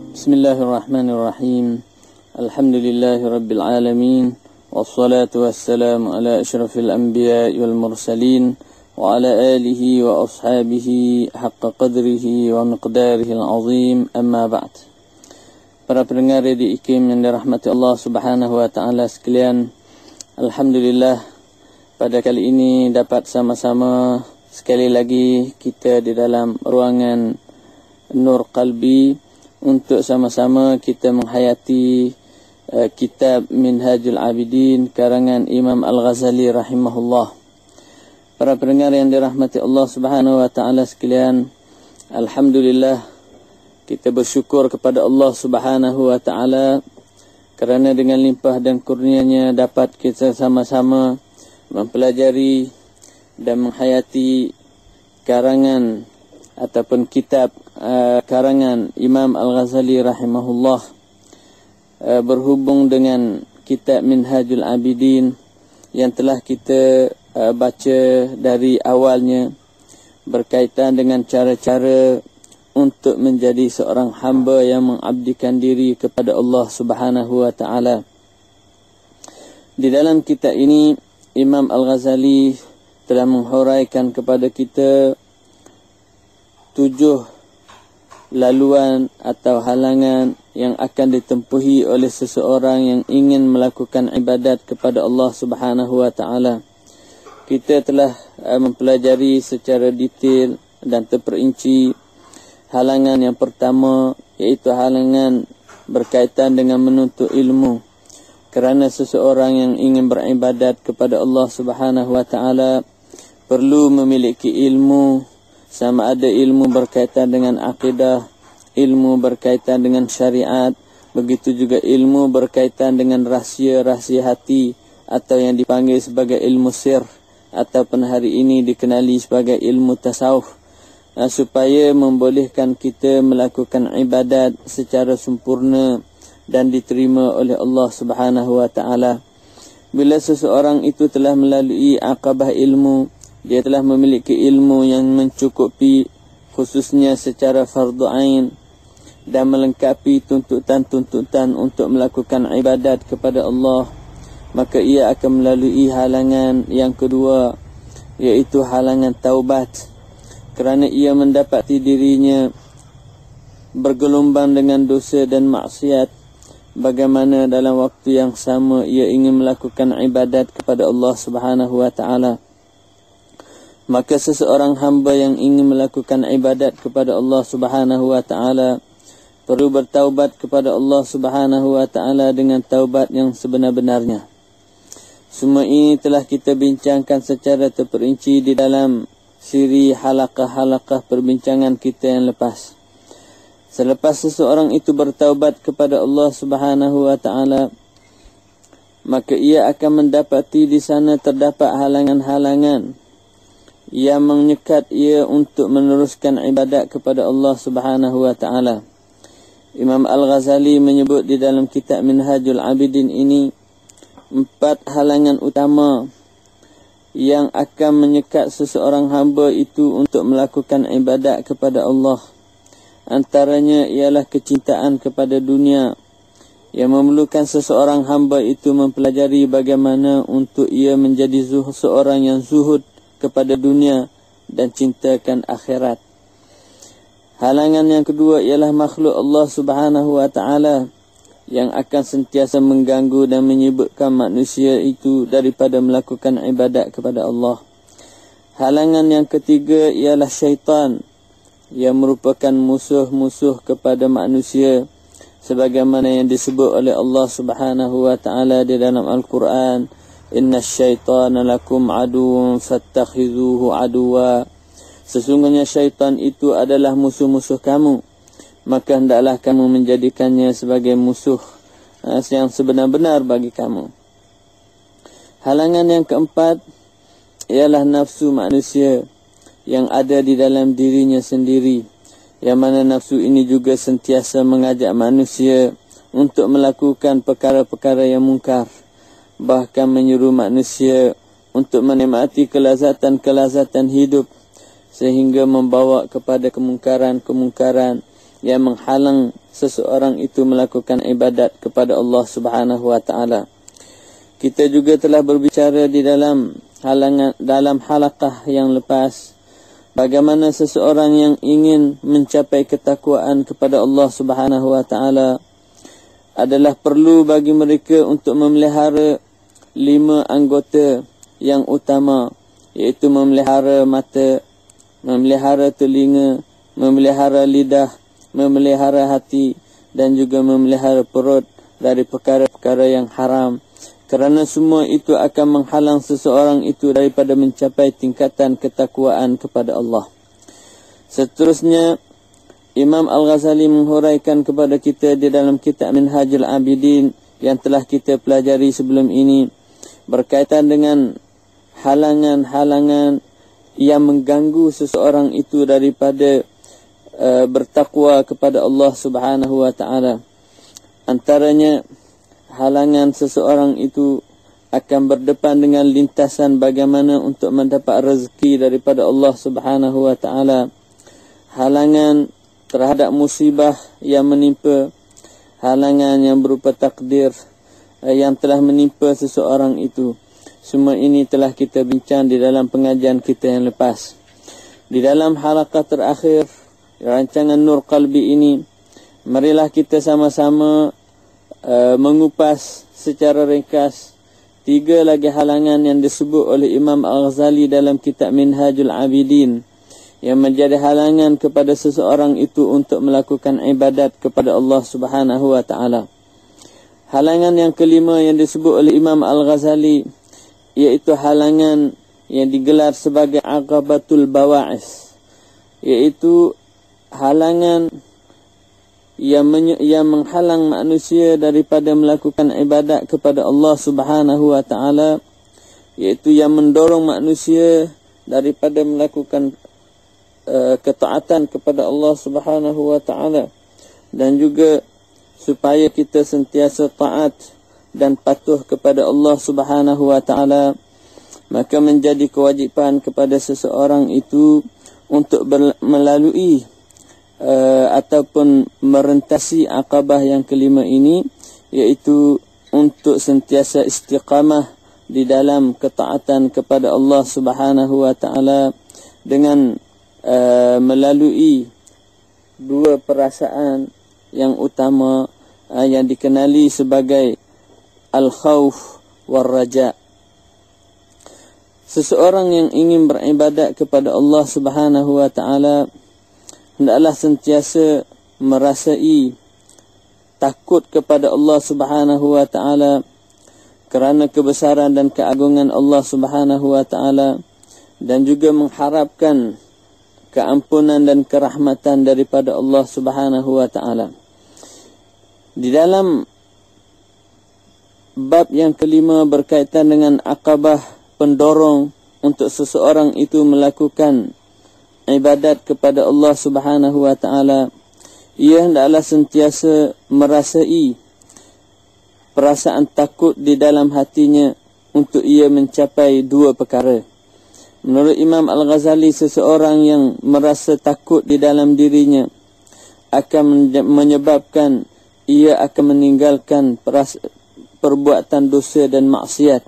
Bismillahirrahmanirrahim. Alhamdulillahi rabbil alamin. Wassalatu wassalamu ala asyrafil anbiya'i wal mursalin wa ala alihi wa ashabihi haqqa qadrihi wa miqdarihi al-azim. Amma ba'd. Para pendengar Radio IKIM yang dirahmati Allah Subhanahu wa taala sekalian, alhamdulillah pada kali ini dapat sama-sama sekali lagi kita di dalam ruangan Nur Qalbi untuk sama-sama kita menghayati kitab Minhajul Abidin karangan Imam Al-Ghazali rahimahullah. Para pendengar yang dirahmati Allah Subhanahu wa taala sekalian, alhamdulillah kita bersyukur kepada Allah Subhanahu wa taala kerana dengan limpah dan kurnianya dapat kita sama-sama mempelajari dan menghayati karangan ataupun kitab karangan Imam Al-Ghazali rahimahullah berhubung dengan kitab Minhajul Abidin yang telah kita baca dari awalnya berkaitan dengan cara-cara untuk menjadi seorang hamba yang mengabdikan diri kepada Allah Subhanahu wa taala. Di dalam kitab ini Imam Al-Ghazali telah menghuraikan kepada kita 7 laluan atau halangan yang akan ditempuhi oleh seseorang yang ingin melakukan ibadat kepada Allah Subhanahu wa taala. Kita telah mempelajari secara detail dan terperinci halangan yang pertama, iaitu halangan berkaitan dengan menuntut ilmu. Kerana seseorang yang ingin beribadat kepada Allah Subhanahu wa taala perlu memiliki ilmu, sama ada ilmu berkaitan dengan akidah, ilmu berkaitan dengan syariat, begitu juga ilmu berkaitan dengan rahsia-rahsia hati atau yang dipanggil sebagai ilmu sir ataupun hari ini dikenali sebagai ilmu tasawuf, supaya membolehkan kita melakukan ibadat secara sempurna dan diterima oleh Allah Subhanahu wa taala. Bila seseorang itu telah melalui akabah ilmu, dia telah memiliki ilmu yang mencukupi khususnya secara fardu ain dan melengkapi tuntutan-tuntutan untuk melakukan ibadat kepada Allah, maka ia akan melalui halangan yang kedua, iaitu halangan taubat. Kerana ia mendapati dirinya bergelombang dengan dosa dan maksiat, bagaimana dalam waktu yang sama ia ingin melakukan ibadat kepada Allah Subhanahu wa taala. Maka seseorang hamba yang ingin melakukan ibadat kepada Allah Subhanahu wa taala perlu bertaubat kepada Allah Subhanahu wa taala dengan taubat yang sebenar-benarnya. Semua ini telah kita bincangkan secara terperinci di dalam siri halaqah-halaqah perbincangan kita yang lepas. Selepas seseorang itu bertaubat kepada Allah Subhanahu wa taala, maka ia akan mendapati di sana terdapat halangan-halangan yang menyekat ia untuk meneruskan ibadat kepada Allah Subhanahu wa taala. Imam Al-Ghazali menyebut di dalam kitab Minhajul Abidin ini 4 halangan utama yang akan menyekat seseorang hamba itu untuk melakukan ibadat kepada Allah. Antaranya ialah kecintaan kepada dunia yang memerlukan seseorang hamba itu mempelajari bagaimana untuk ia menjadi seorang yang zuhud kepada dunia dan cintakan akhirat. Halangan yang kedua ialah makhluk Allah Subhanahu wa taala yang akan sentiasa mengganggu dan menyibukkan manusia itu daripada melakukan ibadat kepada Allah. Halangan yang ketiga ialah syaitan yang merupakan musuh-musuh kepada manusia, sebagaimana yang disebut oleh Allah Subhanahu wa taala di dalam Al-Quran, Inna syaitana lakum aduun fattakhizuhu aduwa. Sesungguhnya syaitan itu adalah musuh-musuh kamu, maka hendaklah kamu menjadikannya sebagai musuh yang sebenar-benar bagi kamu. Halangan yang keempat ialah nafsu manusia yang ada di dalam dirinya sendiri, yang mana nafsu ini juga sentiasa mengajak manusia untuk melakukan perkara-perkara yang mungkar, bahkan menyuruh manusia untuk menikmati kelazatan-kelazatan hidup sehingga membawa kepada kemungkaran-kemungkaran yang menghalang seseorang itu melakukan ibadat kepada Allah Subhanahu wa taala. Kita juga telah berbicara di dalam halaqah yang lepas bagaimana seseorang yang ingin mencapai ketakwaan kepada Allah Subhanahu wa taala adalah perlu bagi mereka untuk memelihara 5 anggota yang utama, iaitu memelihara mata, memelihara telinga, memelihara lidah, memelihara hati dan juga memelihara perut dari perkara-perkara yang haram. Kerana semua itu akan menghalang seseorang itu daripada mencapai tingkatan ketakwaan kepada Allah. Seterusnya, Imam Al-Ghazali menghuraikan kepada kita di dalam kitab Minhajul Abidin yang telah kita pelajari sebelum ini berkaitan dengan halangan-halangan yang mengganggu seseorang itu daripada bertakwa kepada Allah Subhanahu wa taala. Antaranya, halangan seseorang itu akan berdepan dengan lintasan bagaimana untuk mendapat rezeki daripada Allah Subhanahu wa taala. Halangan terhadap musibah yang menimpa, halangan yang berupa takdir yang telah menimpa seseorang itu. Semua ini telah kita bincang di dalam pengajian kita yang lepas. Di dalam halaqah terakhir rancangan Nur Qalbi ini, marilah kita sama-sama mengupas secara ringkas 3 lagi halangan yang disebut oleh Imam Al-Ghazali dalam kitab Minhajul Abidin yang menjadi halangan kepada seseorang itu untuk melakukan ibadat kepada Allah Subhanahu wa taala. Halangan yang kelima yang disebut oleh Imam Al-Ghazali iaitu halangan yang digelar sebagai aqabatul bawa'is, iaitu halangan yang menghalang manusia daripada melakukan ibadat kepada Allah Subhanahu wa taala, iaitu yang mendorong manusia daripada melakukan ketaatan kepada Allah Subhanahu wa taala, dan juga supaya kita sentiasa taat dan patuh kepada Allah Subhanahu wa taala, maka menjadi kewajipan kepada seseorang itu untuk melalui ataupun merentasi aqabah yang kelima ini, iaitu untuk sentiasa istiqamah di dalam ketaatan kepada Allah Subhanahu wa taala dengan melalui 2 perasaan yang utama yang dikenali sebagai al-khauf wal raja. Seseorang yang ingin beribadat kepada Allah Subhanahu wa taala hendaklah sentiasa merasai takut kepada Allah Subhanahu wa taala kerana kebesaran dan keagungan Allah Subhanahu wa taala, dan juga mengharapkan keampunan dan kerahmatan daripada Allah Subhanahu wa taala. Di dalam bab yang kelima berkaitan dengan aqabah pendorong untuk seseorang itu melakukan ibadat kepada Allah Subhanahu wa taala, ia hendaklah sentiasa merasai perasaan takut di dalam hatinya untuk ia mencapai 2 perkara. Menurut Imam Al-Ghazali, seseorang yang merasa takut di dalam dirinya akan menyebabkan ia akan meninggalkan perbuatan dosa dan maksiat,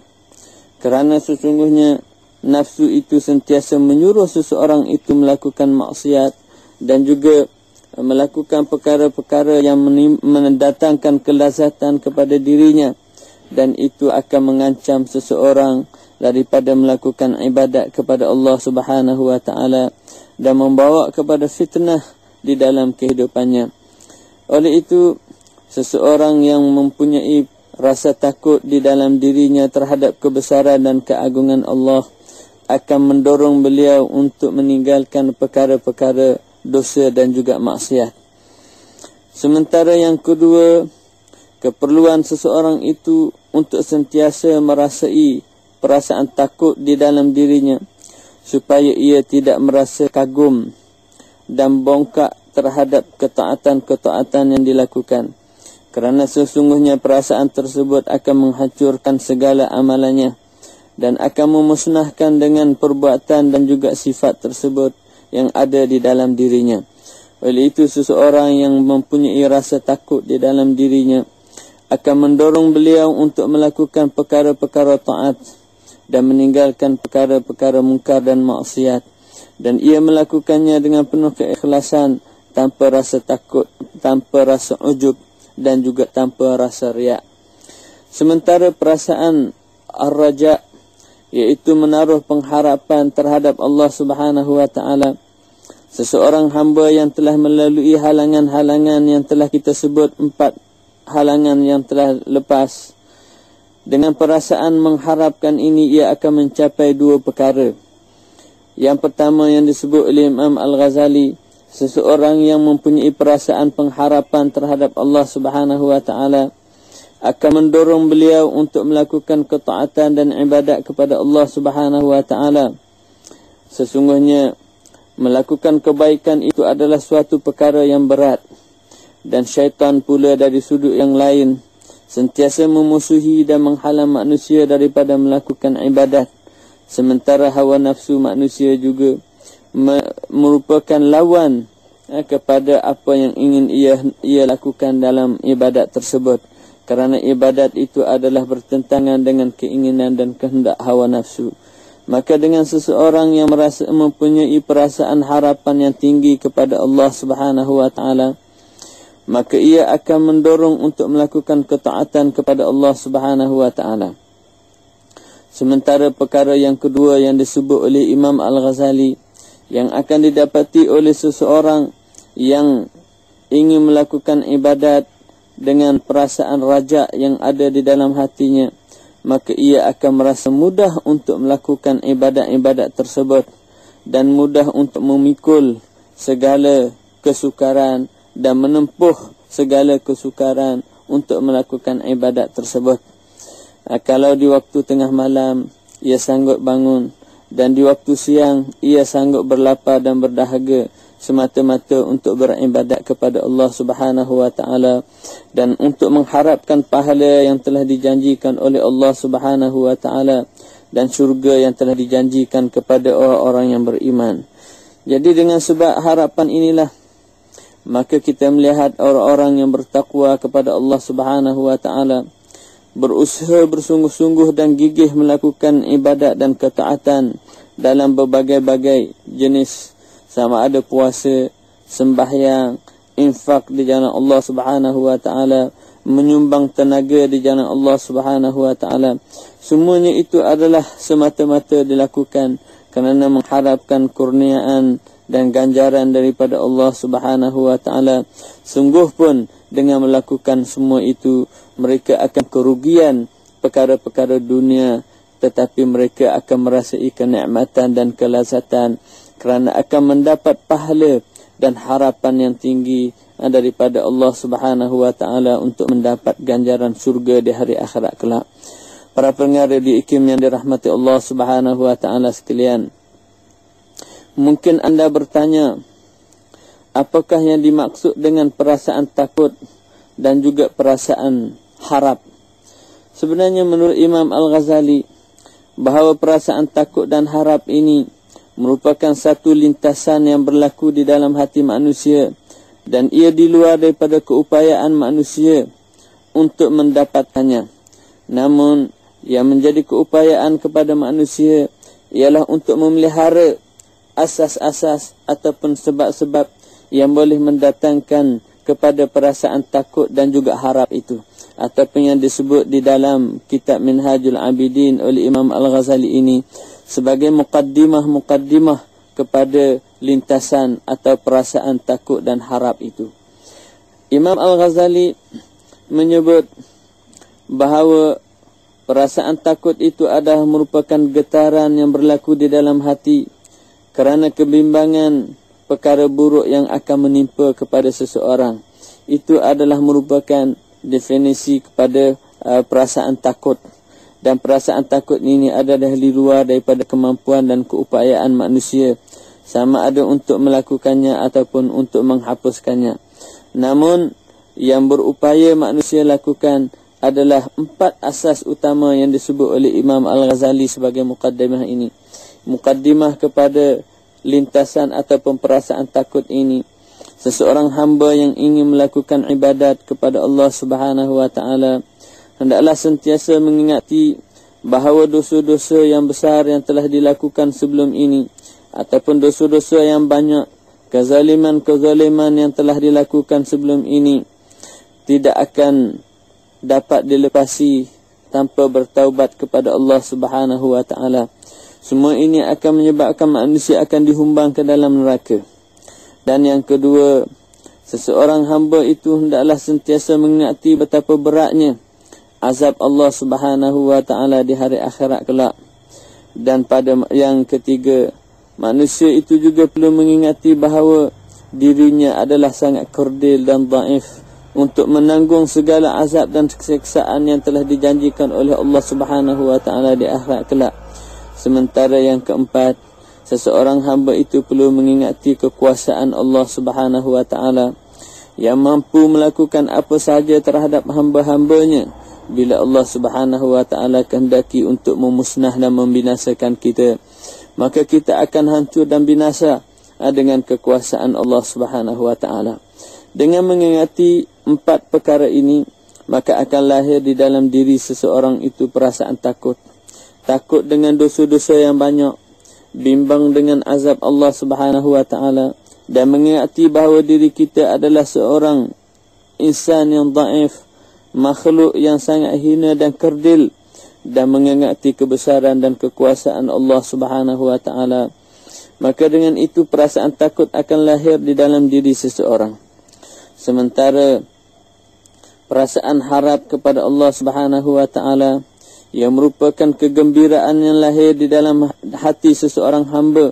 kerana sesungguhnya nafsu itu sentiasa menyuruh seseorang itu melakukan maksiat dan juga melakukan perkara-perkara yang mendatangkan kelazatan kepada dirinya, dan itu akan mengancam seseorang daripada melakukan ibadat kepada Allah Subhanahu wa taala dan membawa kepada fitnah di dalam kehidupannya. Oleh itu, seseorang yang mempunyai rasa takut di dalam dirinya terhadap kebesaran dan keagungan Allah akan mendorong beliau untuk meninggalkan perkara-perkara dosa dan juga maksiat. Sementara yang kedua, keperluan seseorang itu untuk sentiasa merasai perasaan takut di dalam dirinya supaya ia tidak merasa kagum dan bongkak terhadap ketaatan-ketaatan yang dilakukan, kerana sesungguhnya perasaan tersebut akan menghancurkan segala amalannya dan akan memusnahkan dengan perbuatan dan juga sifat tersebut yang ada di dalam dirinya. Oleh itu seseorang yang mempunyai rasa takut di dalam dirinya akan mendorong beliau untuk melakukan perkara-perkara taat dan meninggalkan perkara-perkara mungkar dan maksiat, dan ia melakukannya dengan penuh keikhlasan, tanpa rasa takut, tanpa rasa ujub, dan juga tanpa rasa riak. Sementara perasaan ar-raja, iaitu menaruh pengharapan terhadap Allah Subhanahu wa taala, seseorang hamba yang telah melalui halangan-halangan yang telah kita sebut, 4 halangan yang telah lepas, dengan perasaan mengharapkan ini ia akan mencapai 2 perkara. Yang pertama yang disebut oleh Imam Al-Ghazali, seseorang yang mempunyai perasaan pengharapan terhadap Allah Subhanahu wa taala akan mendorong beliau untuk melakukan ketaatan dan ibadat kepada Allah Subhanahu wa taala. Sesungguhnya melakukan kebaikan itu adalah suatu perkara yang berat, dan syaitan pula dari sudut yang lain sentiasa memusuhi dan menghalang manusia daripada melakukan ibadat, sementara hawa nafsu manusia juga merupakan lawan kepada apa yang ingin ia lakukan dalam ibadat tersebut, kerana ibadat itu adalah bertentangan dengan keinginan dan kehendak hawa nafsu. Maka dengan seseorang yang merasa mempunyai perasaan harapan yang tinggi kepada Allah Subhanahu wa taala, maka ia akan mendorong untuk melakukan ketaatan kepada Allah Subhanahu wa taala. Sementara perkara yang kedua yang disebut oleh Imam Al-Ghazali, yang akan didapati oleh seseorang yang ingin melakukan ibadat dengan perasaan raja yang ada di dalam hatinya, maka ia akan merasa mudah untuk melakukan ibadat-ibadat tersebut dan mudah untuk memikul segala kesukaran dan menempuh segala kesukaran untuk melakukan ibadat tersebut. Kalau di waktu tengah malam ia sanggup bangun, dan di waktu siang ia sanggup berlapar dan berdahaga semata-mata untuk beribadat kepada Allah Subhanahu wa taala dan untuk mengharapkan pahala yang telah dijanjikan oleh Allah Subhanahu wa taala dan syurga yang telah dijanjikan kepada orang-orang yang beriman. Jadi dengan sebab harapan inilah maka kita melihat orang-orang yang bertakwa kepada Allah Subhanahu wa taala berusaha bersungguh-sungguh dan gigih melakukan ibadat dan ketaatan dalam berbagai-bagai jenis, sama ada puasa, sembahyang, infak di jalan Allah Subhanahu wa taala, menyumbang tenaga di jalan Allah Subhanahu wa taala. Semuanya itu adalah semata-mata dilakukan kerana mengharapkan kurniaan dan ganjaran daripada Allah Subhanahu wa taala. Sungguh pun dengan melakukan semua itu mereka akan kerugian perkara-perkara dunia, tetapi mereka akan merasai kenikmatan dan kelazatan kerana akan mendapat pahala dan harapan yang tinggi daripada Allah Subhanahu wa taala untuk mendapat ganjaran syurga di hari akhirat kelak. Para pendengar di IKIM yang dirahmati Allah Subhanahu wa taala sekalian, mungkin anda bertanya, apakah yang dimaksud dengan perasaan takut dan juga perasaan harap? Sebenarnya menurut Imam Al-Ghazali, bahawa perasaan takut dan harap ini merupakan satu lintasan yang berlaku di dalam hati manusia, dan ia di luar daripada keupayaan manusia untuk mendapatkannya. Namun yang menjadi keupayaan kepada manusia ialah untuk memelihara asas-asas ataupun sebab-sebab yang boleh mendatangkan kepada perasaan takut dan juga harap itu, ataupun yang disebut di dalam kitab Minhajul Abidin oleh Imam Al-Ghazali ini sebagai mukaddimah kepada lintasan atau perasaan takut dan harap itu. Imam Al-Ghazali menyebut bahawa perasaan takut itu adalah merupakan getaran yang berlaku di dalam hati kerana kebimbangan perkara buruk yang akan menimpa kepada seseorang. Itu adalah merupakan definisi kepada perasaan takut. Dan perasaan takut ini adalah di luar daripada kemampuan dan keupayaan manusia, sama ada untuk melakukannya ataupun untuk menghapuskannya. Namun yang berupaya manusia lakukan adalah 4 asas utama yang disebut oleh Imam Al-Ghazali sebagai mukaddimah ini. Mukaddimah kepada lintasan ataupun perasaan takut ini. seseorang hamba yang ingin melakukan ibadat kepada Allah Subhanahu wa taala hendaklah sentiasa mengingati bahawa dosa-dosa yang besar yang telah dilakukan sebelum ini ataupun dosa-dosa yang banyak, kezaliman yang telah dilakukan sebelum ini tidak akan dapat dilepasi tanpa bertaubat kepada Allah Subhanahu wa taala. Semua ini akan menyebabkan manusia akan dihumbang ke dalam neraka. Dan yang kedua, seseorang hamba itu hendaklah sentiasa mengingati betapa beratnya azab Allah Subhanahu wa taala di hari akhirat kelak. Dan pada yang ketiga, manusia itu juga perlu mengingati bahawa dirinya adalah sangat kerdil dan dhaif untuk menanggung segala azab dan siksaan yang telah dijanjikan oleh Allah Subhanahu wa taala di akhirat kelak. Sementara yang keempat, seseorang hamba itu perlu mengingati kekuasaan Allah Subhanahu wa taala yang mampu melakukan apa sahaja terhadap hamba-hambanya bila Allah Subhanahu wa taala kehendaki untuk memusnah dan membinasakan kita, maka kita akan hancur dan binasa dengan kekuasaan Allah Subhanahu wa taala. Dengan mengingati empat perkara ini, maka akan lahir di dalam diri seseorang itu perasaan takut. Takut dengan dosa-dosa yang banyak, bimbang dengan azab Allah Subhanahu wa taala, dan mengingati bahawa diri kita adalah seorang insan yang dhaif, makhluk yang sangat hina dan kerdil, dan mengingati kebesaran dan kekuasaan Allah Subhanahu wa taala. Maka dengan itu perasaan takut akan lahir di dalam diri seseorang. Sementara perasaan harap kepada Allah Subhanahu wa taala yang merupakan kegembiraan yang lahir di dalam hati seseorang hamba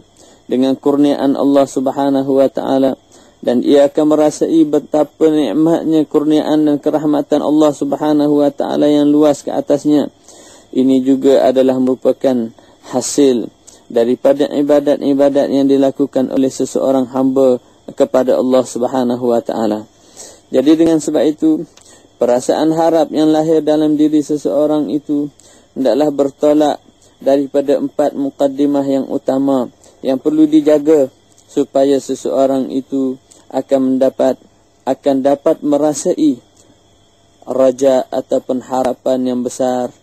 dengan kurniaan Allah Subhanahu wa taala, dan ia akan merasai betapa nikmatnya kurniaan dan kerahmatan Allah Subhanahu wa taala yang luas ke atasnya. Ini juga adalah merupakan hasil daripada ibadat-ibadat yang dilakukan oleh seseorang hamba kepada Allah Subhanahu wa taala. Jadi dengan sebab itu, perasaan harap yang lahir dalam diri seseorang itu hendaklah bertolak daripada empat mukaddimah yang utama yang perlu dijaga supaya seseorang itu akan dapat merasai raja ataupun harapan yang besar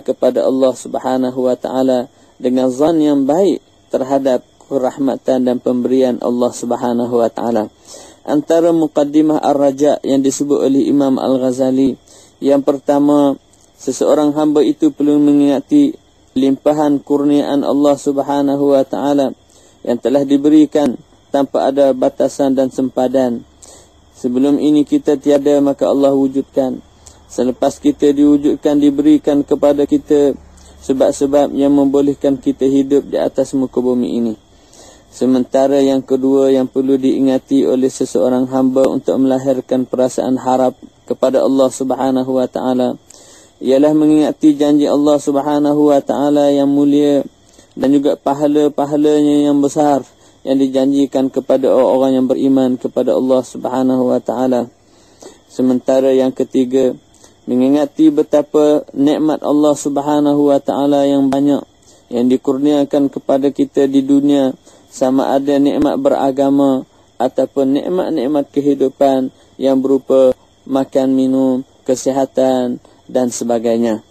kepada Allah Subhanahu wa taala dengan zan yang baik terhadap rahmatan dan pemberian Allah Subhanahu wa taala. Antara muqaddimah ar-raja yang disebut oleh Imam Al-Ghazali, yang pertama, seseorang hamba itu perlu mengingati limpahan kurniaan Allah Subhanahu wa taala yang telah diberikan tanpa ada batasan dan sempadan. Sebelum ini kita tiada, maka Allah wujudkan. Selepas kita diwujudkan, diberikan kepada kita sebab-sebab yang membolehkan kita hidup di atas muka bumi ini. Sementara yang kedua yang perlu diingati oleh seseorang hamba untuk melahirkan perasaan harap kepada Allah Subhanahu wa taala ialah mengingati janji Allah Subhanahu wa taala yang mulia dan juga pahala-pahalanya yang besar yang dijanjikan kepada orang-orang yang beriman kepada Allah Subhanahu wa taala. Sementara yang ketiga, mengingati betapa nikmat Allah Subhanahu wa taala yang banyak yang dikurniakan kepada kita di dunia, sama ada nikmat beragama ataupun nikmat-nikmat kehidupan yang berupa makan, minum, kesihatan dan sebagainya.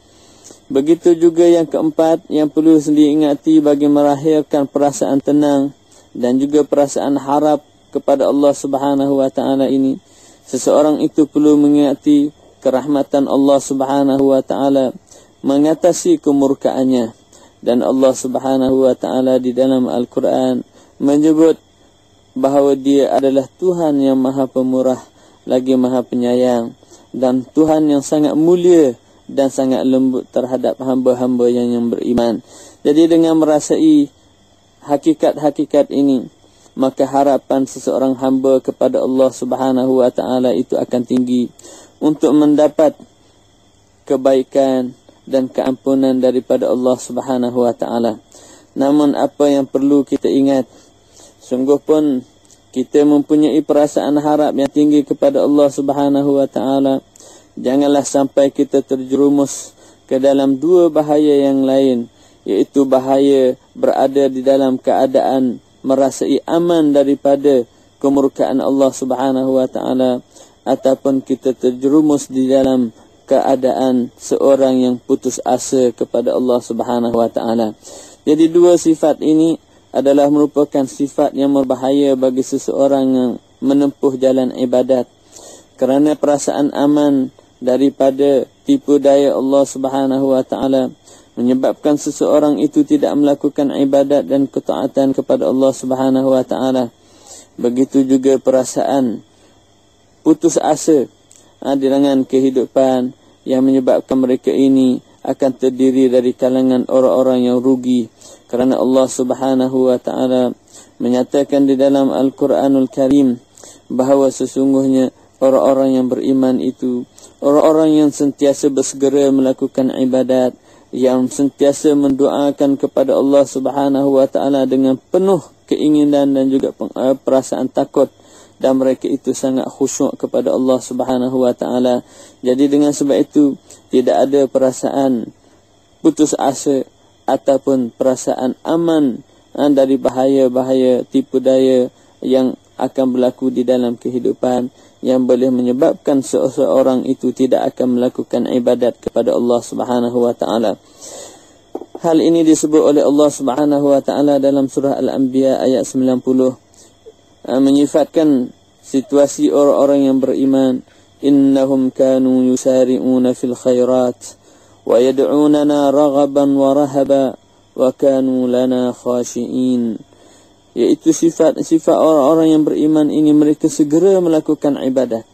Begitu juga yang keempat yang perlu diingati bagi melahirkan perasaan tenang dan juga perasaan harap kepada Allah Subhanahu wa taala ini, seseorang itu perlu mengingati kerahmatan Allah Subhanahu wa taala mengatasi kemurkaannya. Dan Allah Subhanahu wa taala di dalam Al-Quran menyebut bahawa Dia adalah Tuhan yang Maha Pemurah lagi Maha Penyayang, dan Tuhan yang sangat mulia dan sangat lembut terhadap hamba-hamba yang beriman. Jadi dengan merasai hakikat-hakikat ini, maka harapan seseorang hamba kepada Allah Subhanahu wa taala itu akan tinggi untuk mendapat kebaikan dan keampunan daripada Allah Subhanahu wa taala. Namun apa yang perlu kita ingat, sungguh pun kita mempunyai perasaan harap yang tinggi kepada Allah Subhanahu wa taala, janganlah sampai kita terjerumus ke dalam dua bahaya yang lain, iaitu bahaya berada di dalam keadaan merasai aman daripada kemurkaan Allah Subhanahu wa taala, ataupun kita terjerumus di dalam keadaan seorang yang putus asa kepada Allah Subhanahu wa taala. Jadi dua sifat ini adalah merupakan sifat yang berbahaya bagi seseorang yang menempuh jalan ibadat, kerana perasaan aman daripada tipu daya Allah Subhanahu wa taala menyebabkan seseorang itu tidak melakukan ibadat dan ketaatan kepada Allah Subhanahu wa taala. Begitu juga perasaan putus asa dengan kehidupan yang menyebabkan mereka ini akan terdiri dari kalangan orang-orang yang rugi, kerana Allah Subhanahu wa taala menyatakan di dalam Al-Quranul Karim bahawa sesungguhnya orang-orang yang beriman itu orang-orang yang sentiasa bersegera melakukan ibadat, yang sentiasa mendoakan kepada Allah Subhanahu wa taala dengan penuh keinginan dan juga perasaan takut, dan mereka itu sangat khusyuk kepada Allah Subhanahu wa taala. Jadi dengan sebab itu tidak ada perasaan putus asa ataupun perasaan aman dari bahaya-bahaya tipu daya yang akan berlaku di dalam kehidupan, yang boleh menyebabkan seseorang itu tidak akan melakukan ibadat kepada Allah Subhanahu wa taala. Hal ini disebut oleh Allah Subhanahu wa taala dalam surah Al-Anbiya ayat 90, menyifatkan situasi orang-orang yang beriman, innahum kanu yusari'una fil khairat wa yad'unana raghaban wa rahaba wa kanu lana khashi'in. Iaitu sifat orang-orang yang beriman ini, mereka segera melakukan ibadat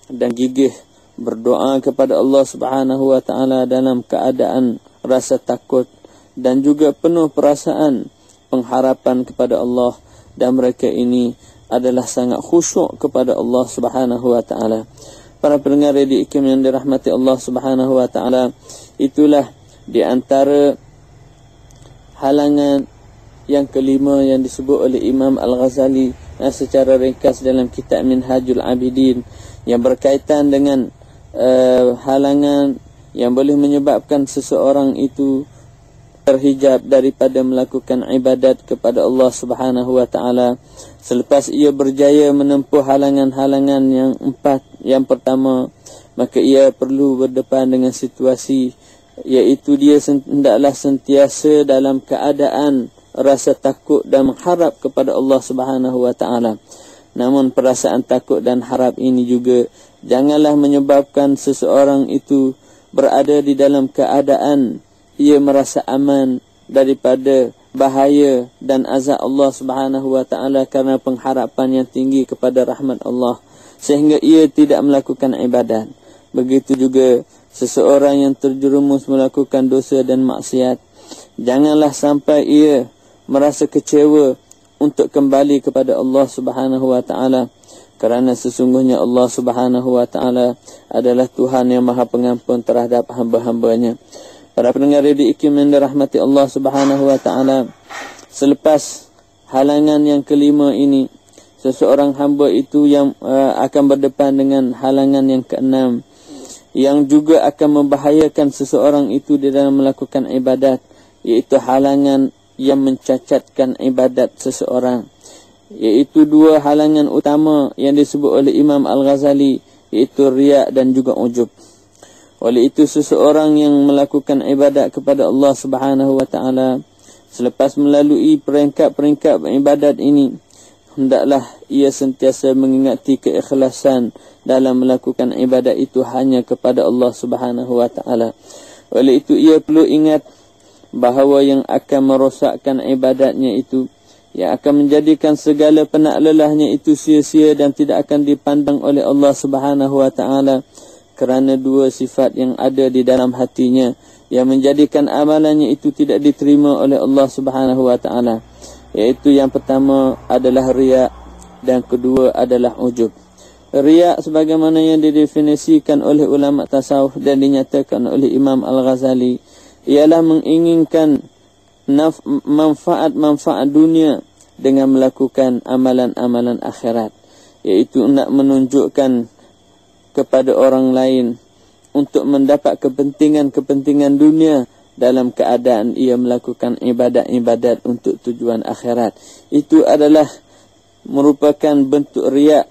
dan gigih berdoa kepada Allah Subhanahu wa taala dalam keadaan rasa takut dan juga penuh perasaan pengharapan kepada Allah, dan mereka ini adalah sangat khusyuk kepada Allah Subhanahu wa taala. Para pendengar Radio IKIM yang dirahmati Allah Subhanahu wa taala, itulah di antara halangan yang kelima yang disebut oleh Imam Al-Ghazali secara ringkas dalam kitab Minhajul Abidin, yang berkaitan dengan halangan yang boleh menyebabkan seseorang itu terhijab daripada melakukan ibadat kepada Allah Subhanahu wa taala selepas ia berjaya menempuh halangan-halangan yang empat. Yang pertama, maka ia perlu berdepan dengan situasi, iaitu dia hendaklah sentiasa dalam keadaan rasa takut dan mengharap kepada Allah Subhanahu wa taala. Namun perasaan takut dan harap ini juga janganlah menyebabkan seseorang itu berada di dalam keadaan ia merasa aman daripada bahaya dan azab Allah Subhanahu wa taala kerana pengharapan yang tinggi kepada rahmat Allah, sehingga ia tidak melakukan ibadat. Begitu juga seseorang yang terjerumus melakukan dosa dan maksiat, janganlah sampai ia merasa kecewa untuk kembali kepada Allah Subhanahu wa taala, kerana sesungguhnya Allah Subhanahu wa taala adalah Tuhan yang Maha Pengampun terhadap hamba-hambanya. Para pendengar Radio IKIM yang dirahmati Allah Subhanahu wa taala, selepas halangan yang kelima ini, seseorang hamba itu yang akan berdepan dengan halangan yang keenam, yang juga akan membahayakan seseorang itu di dalam melakukan ibadat, iaitu halangan yang mencacatkan ibadat seseorang. Iaitu dua halangan utama yang disebut oleh Imam Al-Ghazali, iaitu riya dan juga ujub. Oleh itu seseorang yang melakukan ibadat kepada Allah Subhanahu wa taala, selepas melalui peringkat-peringkat ibadat ini, hendaklah ia sentiasa mengingati keikhlasan dalam melakukan ibadat itu hanya kepada Allah Subhanahu wa taala. Oleh itu ia perlu ingat bahawa yang akan merosakkan ibadatnya itu, yang akan menjadikan segala penat lelahnya itu sia-sia dan tidak akan dipandang oleh Allah Subhanahu wa taala, kerana dua sifat yang ada di dalam hatinya yang menjadikan amalannya itu tidak diterima oleh Allah Subhanahu wa taala, iaitu yang pertama adalah riya dan kedua adalah ujub. Riya sebagaimana yang didefinisikan oleh ulama tasawuf dan dinyatakan oleh Imam Al-Ghazali, ialah menginginkan manfaat-manfaat dunia dengan melakukan amalan-amalan akhirat, iaitu nak menunjukkan kepada orang lain untuk mendapat kepentingan-kepentingan dunia dalam keadaan ia melakukan ibadat-ibadat untuk tujuan akhirat. Itu adalah merupakan bentuk riya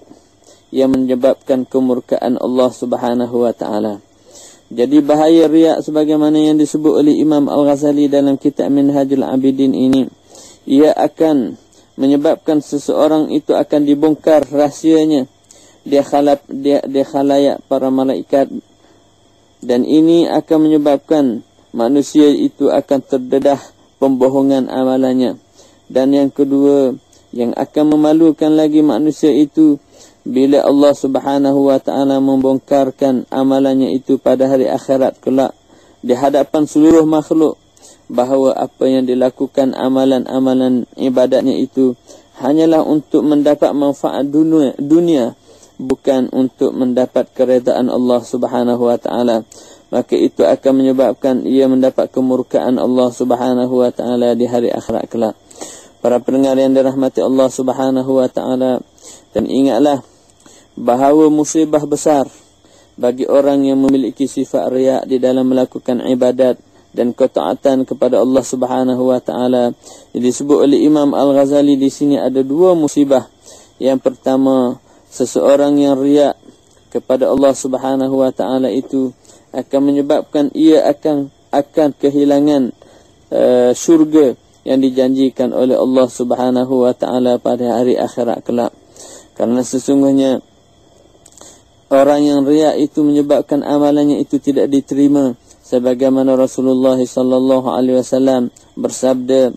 yang menyebabkan kemurkaan Allah Subhanahu wa taala. Jadi bahaya riya sebagaimana yang disebut oleh Imam Al-Ghazali dalam kitab Minhajul Abidin ini, ia akan menyebabkan seseorang itu akan dibongkar rahsianya di khalayak para malaikat, dan ini akan menyebabkan manusia itu akan terdedah pembohongan amalannya. Dan yang kedua, yang akan memalukan lagi manusia itu bila Allah Subhanahu wa taala membongkarkan amalannya itu pada hari akhirat kelak di hadapan seluruh makhluk, bahawa apa yang dilakukan amalan-amalan ibadatnya itu hanyalah untuk mendapat manfaat dunia, bukan untuk mendapat keredaan Allah Subhanahu wa taala. Maka itu akan menyebabkan ia mendapat kemurkaan Allah Subhanahu wa taala di hari akhirat kelak. Para pendengar yang dirahmati Allah Subhanahu wa taala, dan ingatlah bahawa musibah besar bagi orang yang memiliki sifat riya di dalam melakukan ibadat dan ketaatan kepada Allah Subhanahu wa taala. Disebut oleh Imam Al-Ghazali di sini ada dua musibah. Yang pertama, seseorang yang riya kepada Allah Subhanahu wa taala itu akan menyebabkan ia akan kehilangan syurga yang dijanjikan oleh Allah Subhanahu wa taala pada hari akhirat kelak. Karena sesungguhnya orang yang riya itu menyebabkan amalannya itu tidak diterima, sebagaimana Rasulullah sallallahu alaihi wasallam bersabda,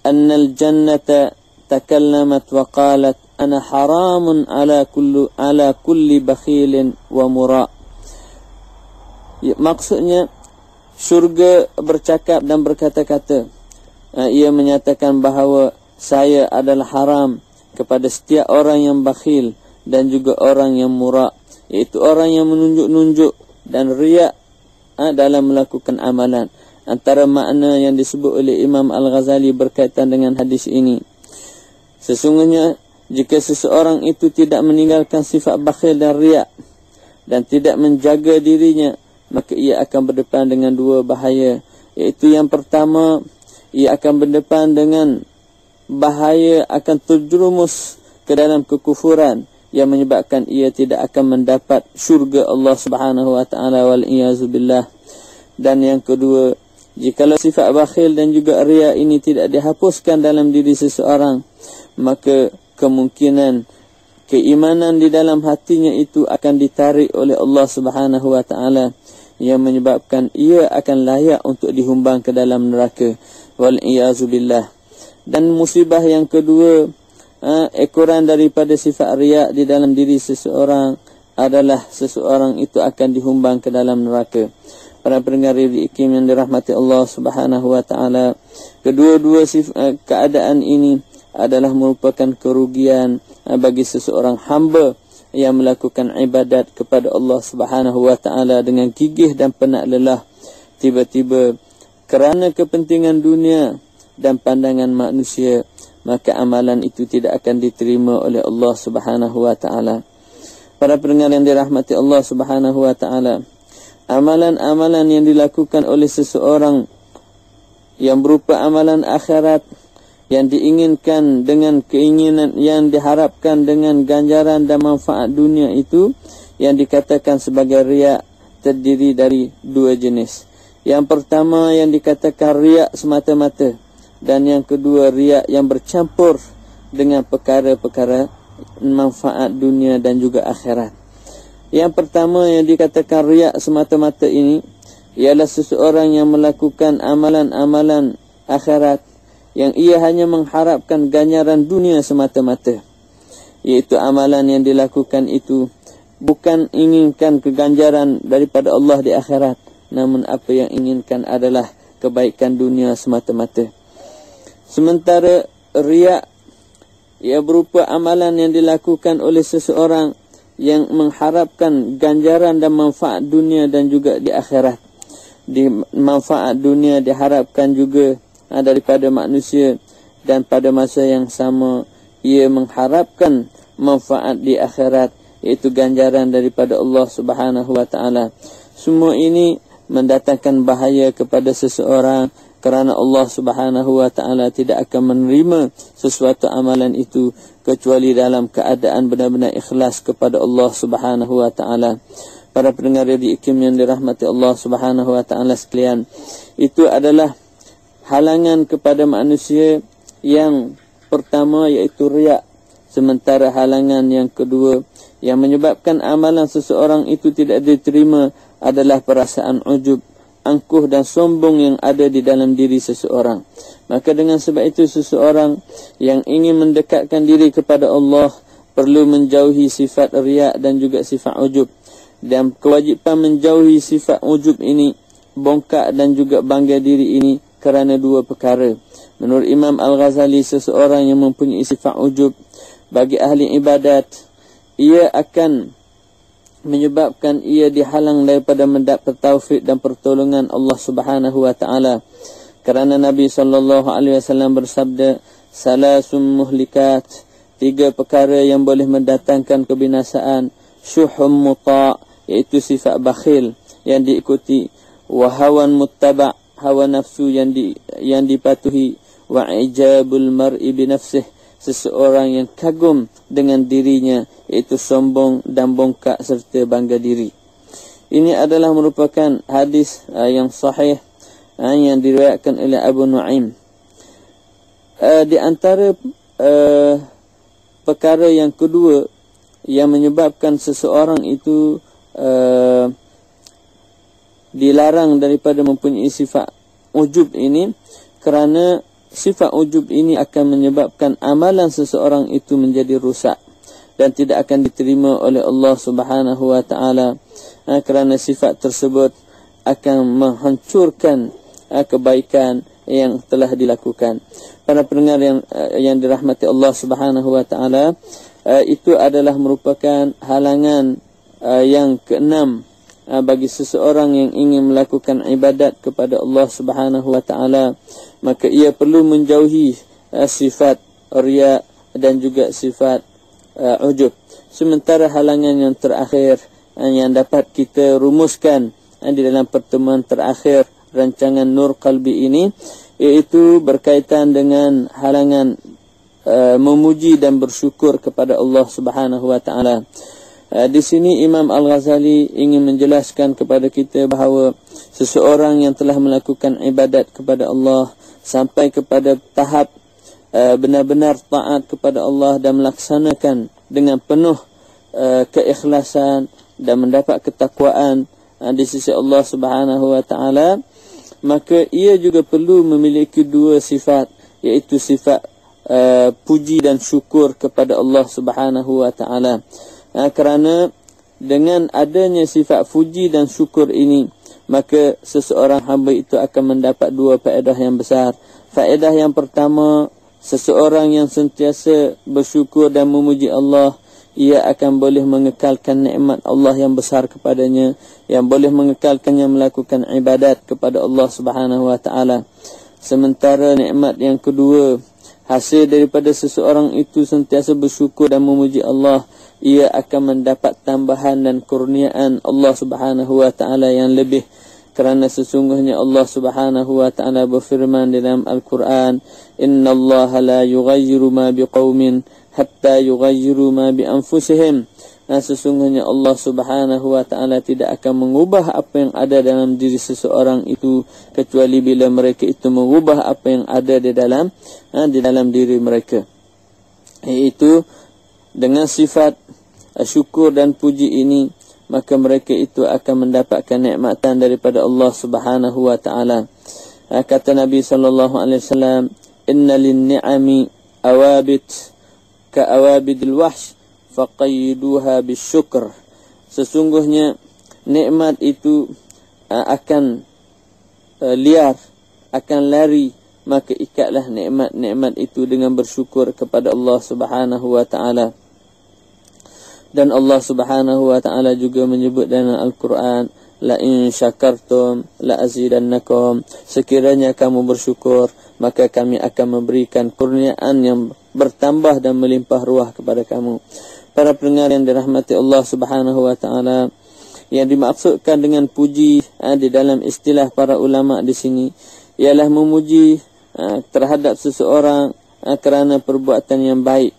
"Annal jannata takallamat wa qalat ana haramun ala kulli bakhilin wa mura." Maksudnya syurga bercakap dan berkata-kata, ia menyatakan bahawa saya adalah haram kepada setiap orang yang bakhil dan juga orang yang mura', iaitu orang yang menunjuk-nunjuk dan riya dalam melakukan amalan. Antara makna yang disebut oleh Imam Al-Ghazali berkaitan dengan hadis ini, sesungguhnya jika seseorang itu tidak meninggalkan sifat bakhil dan riya dan tidak menjaga dirinya, maka ia akan berdepan dengan dua bahaya. Iaitu yang pertama, ia akan berdepan dengan bahaya akan terjerumus ke dalam kekufuran yang menyebabkan ia tidak akan mendapat syurga Allah Subhanahu wa taala, wal iyazu billah. Dan yang kedua, jikalau sifat bakhil dan juga riya ini tidak dihapuskan dalam diri seseorang, maka kemungkinan keimanan di dalam hatinya itu akan ditarik oleh Allah Subhanahu wa taala, yang menyebabkan ia akan layak untuk dihumbang ke dalam neraka, wal iyazu billah. Dan musibah yang kedua, ekoran daripada sifat riya di dalam diri seseorang adalah seseorang itu akan dihumbang ke dalam neraka. Para pendengar Radio Ikim yang dirahmati Allah Subhanahu wa taala, kedua-dua keadaan ini adalah merupakan kerugian bagi seseorang hamba yang melakukan ibadat kepada Allah Subhanahu wa taala dengan gigih dan penat lelah. Tiba-tiba kerana kepentingan dunia dan pandangan manusia, maka amalan itu tidak akan diterima oleh Allah Subhanahu wa taala. Para pendengar yang dirahmati Allah Subhanahu wa taala, amalan-amalan yang dilakukan oleh seseorang yang berupa amalan akhirat, yang diinginkan dengan keinginan, yang diharapkan dengan ganjaran dan manfaat dunia itu, yang dikatakan sebagai riya, terdiri dari dua jenis. Yang pertama yang dikatakan riya semata-mata, dan yang kedua riya yang bercampur dengan perkara-perkara manfaat dunia dan juga akhirat. Yang pertama yang dikatakan riya semata-mata ini ialah seseorang yang melakukan amalan-amalan akhirat yang ia hanya mengharapkan ganjaran dunia semata-mata, iaitu amalan yang dilakukan itu bukan inginkan keganjaran daripada Allah di akhirat, namun apa yang inginkan adalah kebaikan dunia semata-mata. Sementara riya, ia berupa amalan yang dilakukan oleh seseorang yang mengharapkan ganjaran dan manfaat dunia dan juga di akhirat. Di manfaat dunia diharapkan juga daripada manusia, dan pada masa yang sama ia mengharapkan manfaat di akhirat, iaitu ganjaran daripada Allah Subhanahu wa taala. Semua ini mendatangkan bahaya kepada seseorang kerana Allah Subhanahu wa taala tidak akan menerima sesuatu amalan itu kecuali dalam keadaan benar-benar ikhlas kepada Allah Subhanahu wa taala. Para pendengar Radio IKIM yang dirahmati Allah Subhanahu wa taala sekalian, itu adalah halangan kepada manusia yang pertama, iaitu riya. Sementara halangan yang kedua yang menyebabkan amalan seseorang itu tidak diterima adalah perasaan ujub, angkuh dan sombong yang ada di dalam diri seseorang. Maka dengan sebab itu seseorang yang ingin mendekatkan diri kepada Allah perlu menjauhi sifat riya dan juga sifat ujub. Dan kewajipan menjauhi sifat ujub ini, bongkak dan juga bangga diri ini, kerana dua perkara. Menurut Imam Al-Ghazali, seseorang yang mempunyai sifat ujub bagi ahli ibadat, ia akan menyebabkan ia dihalang daripada mendapat taufik dan pertolongan Allah Subhanahu wa taala. Kerana Nabi SAW bersabda, "Salasun muhlikat," 3 perkara yang boleh mendatangkan kebinasaan. Syuhum muta', iaitu sifat bakhil yang diikuti. Wa hawan muttaba', hawa nafsu yang dipatuhi. Wa ijabul mar'i bi nafsih, seseorang yang kagum dengan dirinya, iaitu sombong dan bongkak serta bangga diri. Ini adalah merupakan hadis yang sahih yang diriwayatkan oleh Abu Nu'aim. Di antara perkara yang kedua yang menyebabkan seseorang itu dilarang daripada mempunyai sifat ujub ini, kerana sifat ujub ini akan menyebabkan amalan seseorang itu menjadi rusak dan tidak akan diterima oleh Allah Subhanahu wa taala, kerana sifat tersebut akan menghancurkan kebaikan yang telah dilakukan. Para pendengar yang dirahmati Allah Subhanahu wa taala, itu adalah merupakan halangan yang keenam bagi seseorang yang ingin melakukan ibadat kepada Allah Subhanahu wa taala. Maka ia perlu menjauhi sifat riya dan juga sifat ujub. Sementara halangan yang terakhir yang dapat kita rumuskan di dalam pertemuan terakhir rancangan Nur Qalbi ini, iaitu berkaitan dengan halangan memuji dan bersyukur kepada Allah Subhanahu wa taala. Di sini Imam Al-Ghazali ingin menjelaskan kepada kita bahawa seseorang yang telah melakukan ibadat kepada Allah sampai kepada tahap benar-benar taat kepada Allah dan melaksanakan dengan penuh keikhlasan dan mendapat ketakwaan di sisi Allah Subhanahu wa taala, maka ia juga perlu memiliki 2 sifat, iaitu sifat puji dan syukur kepada Allah Subhanahu wa taala. Kerana dengan adanya sifat puji dan syukur ini, maka seseorang hamba itu akan mendapat 2 faedah yang besar. Faedah yang pertama, seseorang yang sentiasa bersyukur dan memuji Allah, ia akan boleh mengekalkan nikmat Allah yang besar kepadanya, yang boleh mengekalkannya melakukan ibadat kepada Allah Subhanahu wa taala. Sementara nikmat yang kedua, hasil daripada seseorang itu sentiasa bersyukur dan memuji Allah, ia akan mendapat tambahan dan kurniaan Allah Subhanahu wa taala yang lebih. Kerana sesungguhnya Allah Subhanahu wa taala berfirman dalam Al-Quran, "Innallaha la yughayyiru ma biqaumin hatta yughayyiru ma bi anfusihim." Sesungguhnya Allah Subhanahu wa taala tidak akan mengubah apa yang ada dalam diri seseorang itu kecuali bila mereka itu mengubah apa yang ada di dalam diri mereka. Iaitu dengan sifat syukur dan puji ini, maka mereka itu akan mendapatkan nikmatan daripada Allah Subhanahu wa taala. Kata Nabi sallallahu alaihi wasallam, "Inna lin-ni'ami awabit ka awabidil wahsh faqayyiduha bisyukr." Sesungguhnya nikmat itu akan liar, akan lari, maka ikatlah nikmat-nikmat itu dengan bersyukur kepada Allah Subhanahu wa taala. Dan Allah Subhanahu wa taala juga menyebut dalam Al-Quran, "La in syakartum la azidannakum." Sekiranya kamu bersyukur, maka kami akan memberikan kurniaan yang bertambah dan melimpah ruah kepada kamu. Para pendengar yang dirahmati Allah Subhanahu wa taala, yang dimaksudkan dengan puji di dalam istilah para ulama di sini, ialah memuji terhadap seseorang kerana perbuatan yang baik.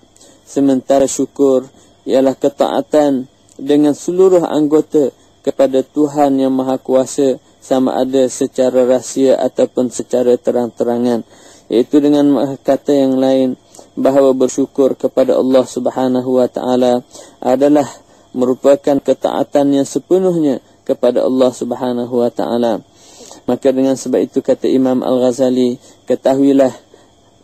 Sementara syukur ialah ketaatan dengan seluruh anggota kepada Tuhan yang Maha Kuasa, sama ada secara rahsia ataupun secara terang-terangan. Iaitu dengan kata yang lain, bahawa bersyukur kepada Allah Subhanahu wa taala adalah merupakan ketaatan yang sepenuhnya kepada Allah Subhanahu wa taala. Maka dengan sebab itu kata Imam Al-Ghazali, ketahuilah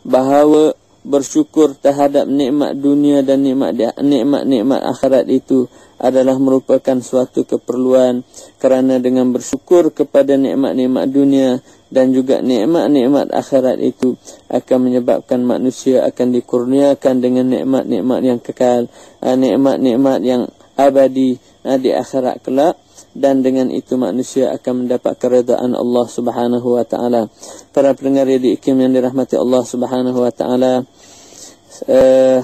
bahawa bersyukur terhadap nikmat dunia dan nikmat akhirat itu adalah merupakan suatu keperluan, kerana dengan bersyukur kepada nikmat-nikmat dunia dan juga nikmat-nikmat akhirat itu akan menyebabkan manusia akan dikurniakan dengan nikmat-nikmat yang kekal, nikmat-nikmat yang abadi di akhirat kelak, dan dengan itu manusia akan mendapat keredaan Allah Subhanahu wa taala. Para pendengar yang diikim yang dirahmati Allah Subhanahu wa taala,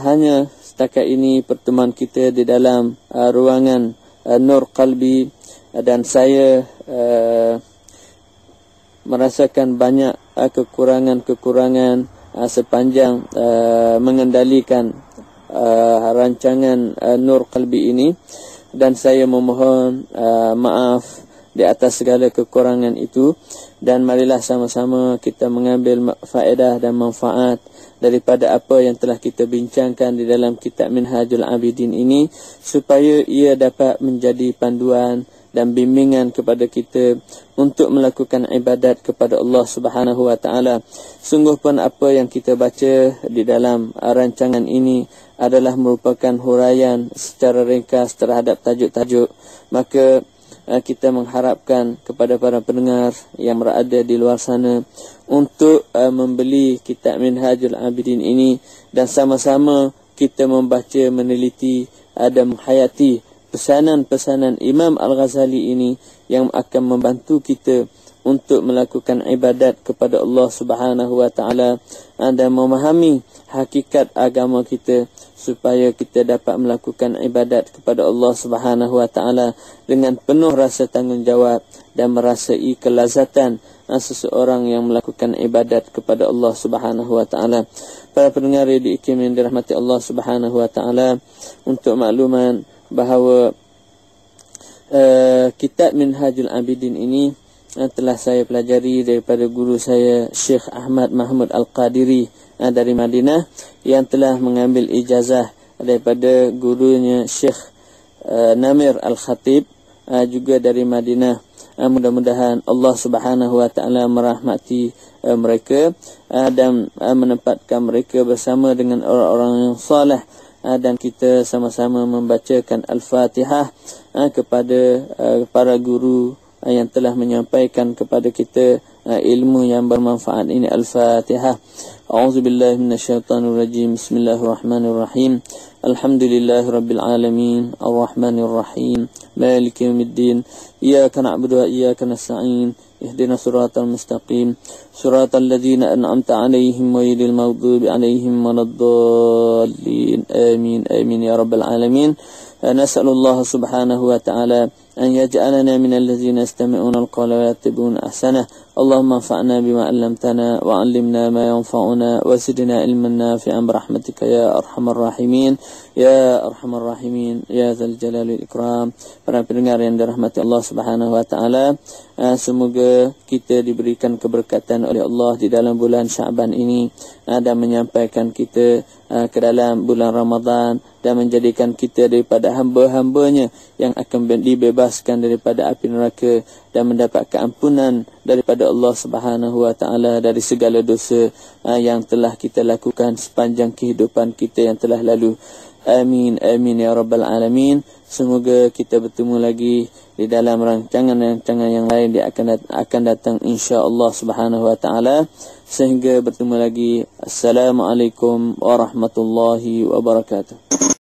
hanya setakat ini pertemuan kita di dalam ruangan Nur Qalbi, dan saya merasakan banyak kekurangan-kekurangan sepanjang mengendalikan rancangan Nur Qalbi ini, dan saya memohon maaf di atas segala kekurangan itu, dan marilah sama-sama kita mengambil faedah dan manfaat daripada apa yang telah kita bincangkan di dalam kitab Minhajul Abidin ini, supaya ia dapat menjadi panduan dan bimbingan kepada kita untuk melakukan ibadat kepada Allah Subhanahu wa taala. Sungguh pun apa yang kita baca di dalam rancangan ini adalah merupakan huraian secara ringkas terhadap tajuk-tajuk. Maka kita mengharapkan kepada para pendengar yang berada di luar sana untuk membeli kitab Minhajul Abidin ini, dan sama-sama kita membaca, meneliti dan menghayati pesanan-pesanan Imam Al-Ghazali ini yang akan membantu kita untuk melakukan ibadat kepada Allah Subhanahu wa taala dan memahami hakikat agama kita, supaya kita dapat melakukan ibadat kepada Allah Subhanahu wa taala dengan penuh rasa tanggungjawab dan merasai kelazatan seseorang yang melakukan ibadat kepada Allah Subhanahu wa taala. Para pendengar yang diikim yang dirahmati Allah Subhanahu wa taala, untuk makluman bahawa kitab Minhajul Abidin ini telah saya pelajari daripada guru saya Syekh Ahmad Mahmud Al-Qadiri dari Madinah, yang telah mengambil ijazah daripada gurunya Syekh Namir Al-Khatib juga dari Madinah. Mudah-mudahan Allah Subhanahu wa taala merahmati mereka dan menempatkan mereka bersama dengan orang-orang yang saleh, dan kita sama-sama membacakan Al-Fatihah kepada para guru yang telah menyampaikan kepada kita ilmu yang bermanfaat ini. Al-Fatihah. A'udzubillahi minasyaitonirrajim. Bismillahirrahmanirrahim. Alhamdulillahirabbil alamin. Arrahmanirrahim. Maliki yaumiddin. Iyyaka na'budu wa iyyaka nasta'in. Ihdinas siratal mustaqim. Siratal ladzina an'amta 'alaihim ghairil maghdubi 'alaihim waladdallin. Amin. Amin ya rabbal alamin. Nas'alullah subhanahu wa ta'ala أن يجعلنا من الذين يستمعون القول ويتبعون أحسنه. اللهم انفعنا بما علمتنا وعلمنا ما ينفعنا وزدنا علما نافعا برحمتك يا أرحم الراحمين يا أرحم الراحمين يا ذا الجلال والإكرام. Para pendengar yang dirahmati Allah Subhanahu wa taala, semoga kita diberikan keberkatan oleh Allah di dalam bulan Syaban ini, dan menyampaikan kita ke dalam bulan Ramadan, dan menjadikan kita daripada hamba-hambanya yang akan dibebaskan daripada api neraka, dan mendapat keampunan daripada Allah Subhanahu wa taala dari segala dosa yang telah kita lakukan sepanjang kehidupan kita yang telah lalu. Amin amin ya rabbal alamin. Semoga kita bertemu lagi di dalam rancangan-rancangan yang lain dia akan datang insya-Allah Subhanahu wa taala. Sehingga bertemu lagi. Assalamualaikum warahmatullahi wabarakatuh.